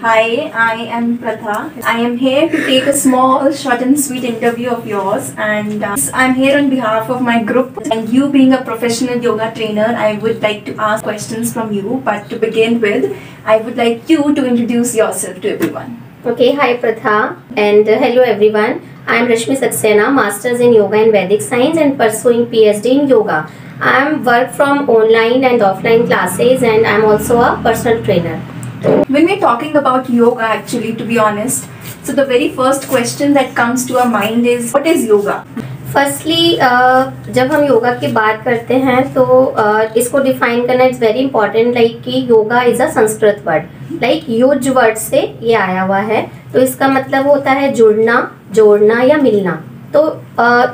Hi, I am Pratha. I am here to take a small, short and sweet interview of yours, and I'm here on behalf of my group. And you being a professional yoga trainer, I would like to ask questions from you. But to begin with, I would like you to introduce yourself to everyone. Okay, hi Pratha and hello everyone. I am Rashmi Saxena, Masters in Yoga and Vedic Science and pursuing PhD in Yoga. I am work from online and offline classes and I am also a personal trainer. When we're talking about yoga, actually, to be honest, so the very first question that comes to our mind is, what is yoga? Firstly जब हम योगा की बात करते हैं तो इसको define करना it's very important like कि yoga is a Sanskrit word like use word से ये आया हुआ है। तो इसका मतलब होता है जुड़ना, जोड़ना या मिलना। तो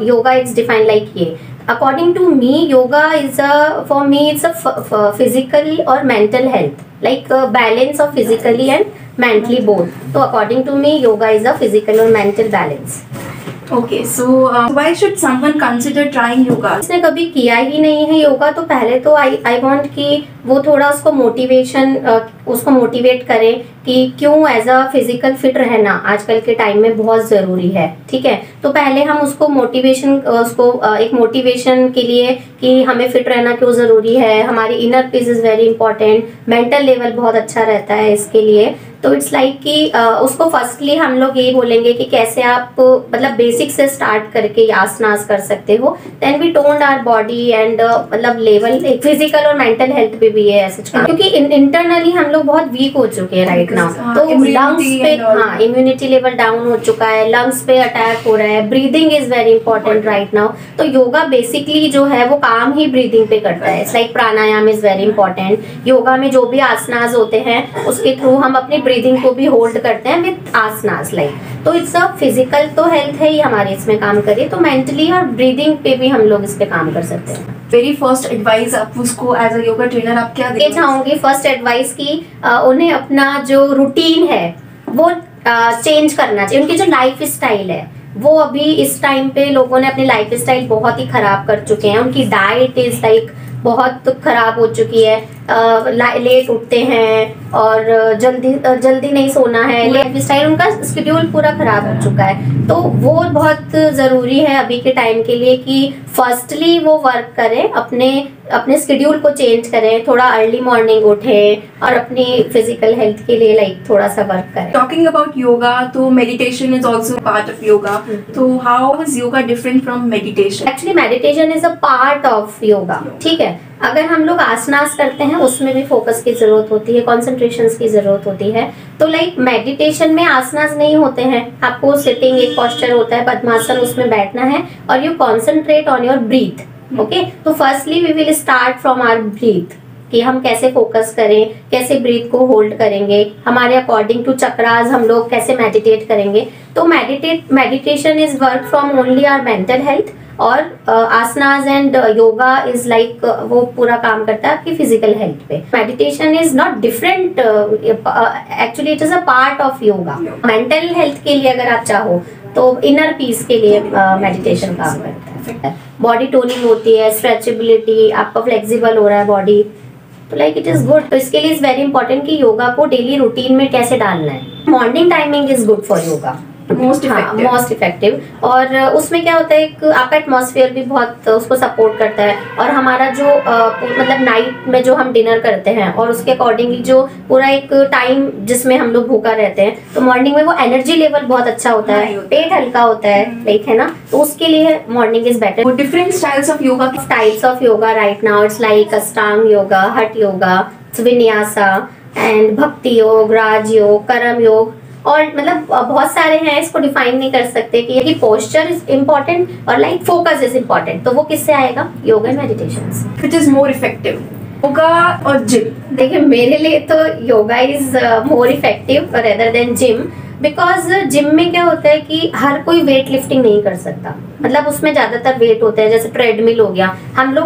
योगा इज डिफाइंड लाइक ये। According to me yoga is for me it's a physical और mental health like balance of physically and mentally both. तो according to me yoga is a physical और mental balance. Okay, so why should someone consider trying yoga? जिसने कभी किया ही नहीं है योगा तो पहले तो आई वांट कि वो थोड़ा उसको मोटिवेट करे कि क्यों एज अ फिजिकल फिट रहना आजकल के टाइम में बहुत ज़रूरी है। ठीक है, तो पहले हम उसको एक मोटिवेशन के लिए कि हमें फिट रहना क्यों ज़रूरी है, हमारी inner peace is very important, mental level बहुत अच्छा रहता है इसके लिए। तो इट्स लाइक कि उसको फर्स्टली हम लोग यही बोलेंगे कि कैसे आप मतलब बेसिक से स्टार्ट करके आसनास कर सकते हो। Then we toned our body and मतलब लेवल फिजिकल और मेंटल हेल्थ पे भी है ऐसे, क्योंकि इंटरनली हम लोग बहुत वीक हो चुके हैं राइट नाउ। तो लंग्स पे इम्यूनिटी लेवल डाउन हो चुका है, लंग्स पे अटैक हो रहा है, breathing is very important right now. तो योगा बेसिकली जो है वो काम ही ब्रीदिंग पे करता है। It's like pranayama is very important. Yoga में जो भी आसनास होते हैं उसके थ्रू हम अपनी ब्रीदिंग को भी होल्ड करते हैं विद आसनास लाइक। तो इट्स अ फिजिकल तो हेल्थ है ही हमारे इसमें काम करे, तो मेंटली और ब्रीदिंग पे भी हम लोग इस पे काम कर सकते हैं। वेरी फर्स्ट एडवाइस आप उसको एज अ योगा ट्रेनर आप क्या देना चाहूंगी? फर्स्ट एडवाइस की उन्हें अपना जो रूटीन है वो चेंज करना चाहिए। उनकी जो लाइफ स्टाइल है वो अभी इस टाइम पे लोगों ने अपनी लाइफ स्टाइल बहुत ही खराब कर चुके हैं। उनकी डाइट इज लाइक बहुत खराब हो चुकी है, लेट उठते हैं और जल्दी नहीं सोना है। लाइफ स्टाइल उनका शेड्यूल पूरा खराब हो चुका है। तो वो बहुत ज़रूरी है अभी के टाइम के लिए कि फर्स्टली वो वर्क करें, अपने शेड्यूल को चेंज करें, थोड़ा अर्ली मॉर्निंग उठें और अपनी फिजिकल हेल्थ के लिए लाइक थोड़ा सा वर्क करें। टॉकिंग अबाउट योगा, तो meditation is also part of yoga. तो how is yoga different from meditation? Actually meditation is a part of yoga. ठीक है, अगर हम लोग आसनास करते हैं उसमें भी फोकस की जरूरत होती है, कॉन्सेंट्रेशन की जरूरत होती है। तो लाइक मेडिटेशन में आसनास नहीं होते हैं, आपको सिटिंग एक पोस्चर होता है पद्मासन, उसमें बैठना है और you concentrate on your breath. Okay, तो firstly we will start from our breath कि हम कैसे फोकस करें, कैसे ब्रीथ को होल्ड करेंगे, हमारे अकॉर्डिंग टू चक्रास हम लोग कैसे मेडिटेट करेंगे। तो meditation is work from only our mental health और asanas and yoga is like वो पूरा काम करता है आपकी फिजिकल हेल्थ पे। Meditation is not different, actually it is a part of yoga. Mental health के लिए अगर आप चाहो तो इनर पीस के लिए मेडिटेशन काम करता है। बॉडी टोनिंग होती है, स्ट्रेचेबिलिटी, आपका फ्लेक्सिबल हो रहा है बॉडी, तो लाइक इट इज गुड। तो इसके लिए इज वेरी इंपॉर्टेंट कि योगा को डेली रूटीन में कैसे डालना है। Morning timing is good for yoga, most effective. और उसमें क्या होता है कि आपका एटमॉस्फेयर भी बहुत उसको सपोर्ट करता है और हमारा जो मतलब नाइट में जो हम डिनर करते हैं और उसके अकॉर्डिंगली जो पूरा एक टाइम जिसमें हम लोग भूखा रहते हैं, तो मॉर्निंग में वो एनर्जी लेवल बहुत अच्छा होता है, पेट हल्का होता है लाइक, है ना। तो उसके लिए morning is better. Different styles of yoga right now it's like अष्टांग योगा, हठ योगा, विन्यासा एंड भक्ति योग, राज योग, कर्म योग, और मतलब बहुत सारे हैं, इसको डिफाइन नहीं कर सकते कि पोस्चर इज इम्पोर्टेंट और लाइक फोकस इज इम्पोर्टेंट। तो वो किससे आएगा? योगा एंड मेडिटेशन से। Which is more effective, yoga और जिम? देखिए मेरे लिए तो yoga is more effective rather than gym, because gym में क्या होता है कि हर कोई वेट लिफ्टिंग नहीं कर सकता, मतलब उसमें ज्यादातर वेट होता है। जैसे ट्रेडमिल हो गया,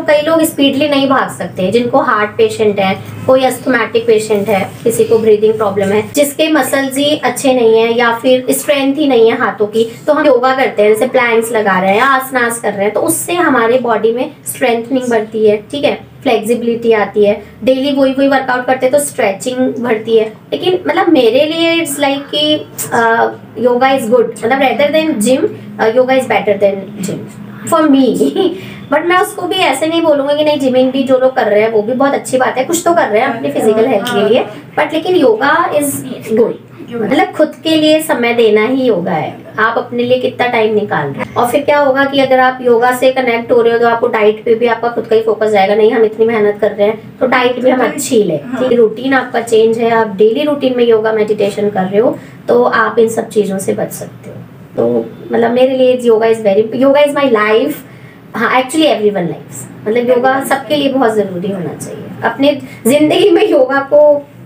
कई लोग स्पीडली नहीं भाग सकते, जिनको हार्ट पेशेंट है, कोई अस्थमैटिक पेशेंट है, किसी को ब्रीदिंग प्रॉब्लम है, जिसके मसल्स ही अच्छे नहीं है या फिर स्ट्रेंथ ही नहीं है हाथों की, तो हम योगा करते हैं, जैसे प्लैंक्स लगा रहे हैं, आसनास कर रहे हैं, तो उससे हमारे बॉडी में स्ट्रेंथनिंग बढ़ती है। ठीक है, फ्लेक्सिबिलिटी आती है। डेली वही वही वर्कआउट करते हैं तो स्ट्रेचिंग बढ़ती है। लेकिन मतलब मेरे लिए इट्स लाइक कि योगा इज गुड, मतलब rather than gym yoga is better than gym for me. But मैं उसको भी ऐसे नहीं बोलूंगा कि नहीं, जिमिंग भी जो लोग कर रहे हैं वो भी बहुत अच्छी बात है, कुछ तो कर रहे हैं अपनी फिजिकल हेल्थ के लिए, बट लेकिन योगा इज गुड। मतलब खुद के लिए समय देना ही योगा है। आप अपने लिए कितना टाइम निकाल रहे हैं। और फिर क्या होगा कि अगर आप योगा से कनेक्ट हो रहे हो तो आपको डाइट पे भी आपका खुद का ही फोकस जाएगा। नहीं, हम इतनी मेहनत कर रहे हैं तो डाइट भी हम अच्छी ले। ठीक, रूटीन आपका चेंज है, आप डेली रूटीन में योगा मेडिटेशन कर रहे हो तो आप इन सब चीजों से बच सकते हो। तो मतलब मेरे लिए योगा इज माई लाइफ। हाँ, एक्चुअली एवरीवन लाइफ्स, मतलब योगा सबके लिए बहुत जरूरी होना चाहिए। अपने जिंदगी में योगा को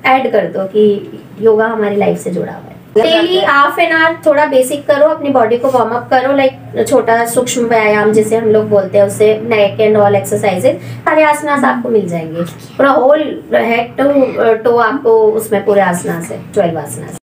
ऐड कर दो कि योगा हमारी लाइफ से जुड़ा हुआ है। डेली हाफ एन आवर थोड़ा बेसिक करो, अपनी बॉडी को वार्म अप करो, लाइक छोटा सूक्ष्म व्यायाम जिसे हम लोग बोलते हैं, उससे नेक एंड ऑल एक्सरसाइजेस, सारे आसनास आपको मिल जाएंगे। पूरा होल हेड टू टो आपको उसमें पूरे आसनास है, 12 आसनास।